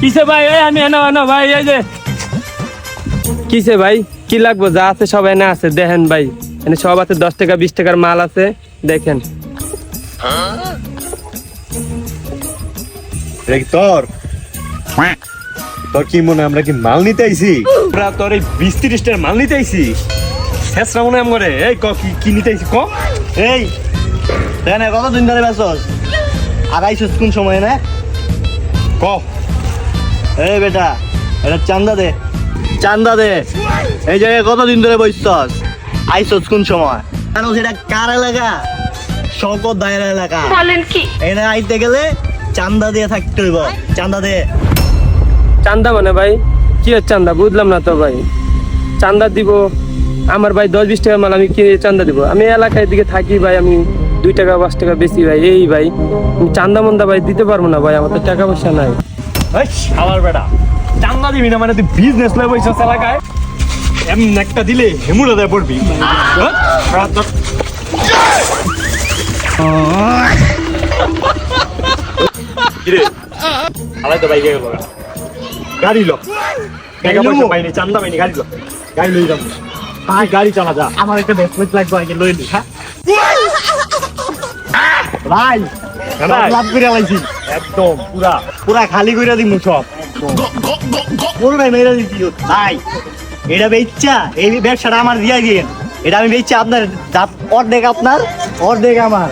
কিসে ভাই এই আমি এনো ভাই এই যে কিসে ভাই কি লাগবে যা আছে সব এনে আছে দেখেন ভাই এনে সব আছে 10 টাকা 20 টাকার মাল আছে দেখেন তোর তোর কি মনে আমরা কি মাল নিতে আইছি আমরা তোর এই 20-30 টাকার মাল নিতে আইছি শেষ মনে আমরে এই ক কি নিতে আইছি ক এই দেন কতদিন ধরে ব্যস্তস আড়াইশো কোন সময় না ক এই বেটা এটা চান্দা দে এই জায়গায় কতদিন ধরে বসছস আইসস কোন সময় জানো সেটা কার এলাকা শওকত দায়ের এলাকা বলেন কি এখানে আইতে গেলে চান্দা দিয়ে থাকতে হইব চান্দা দে চান্দা মানে ভাই কি হচ্ছে চান্দা বুঝলাম না তো ভাই চান্দা দিব আমার ভাই 10-20 টাকা মাল আমি কি চান্দা দিব আমি এলাকায় দিকে থাকি ভাই আমি 2 টাকা 5 টাকা বেশি ভাই এই ভাই আমি চান্দা মন্দা ভাই দিতে পারবো না ভাই আমার তো টাকা পয়সা নাই আমার বেটা চান্দা দিবি না মানে তুই বিজনেস লয়ে বইছস এলাকায় এমন একটা দিলে হেমুলা দেয় পড়বি কিরে আলাই তো বাইকে গেল গাড়ি লো টাকা পয়সা পাইনি চান্দা পাইনি গাড়ি লো গাড়ি লই যাবো ভাই গাড়ি চালা যা আমার একটা বেসমেন্ট লাগবে আগে লই নি হ্যাঁ ভাই লাভ করে লাইছি একদম পুরা পুরা খালি কইরা দিমু সব বলবে মেরা দিছি ভাই এটা বেচ্চা এই ব্যবসাটা আমার দিয়া দিয়েন এটা আমি বেচ্চা আপনার অর্ধেক আপনার অর্ধেক আমার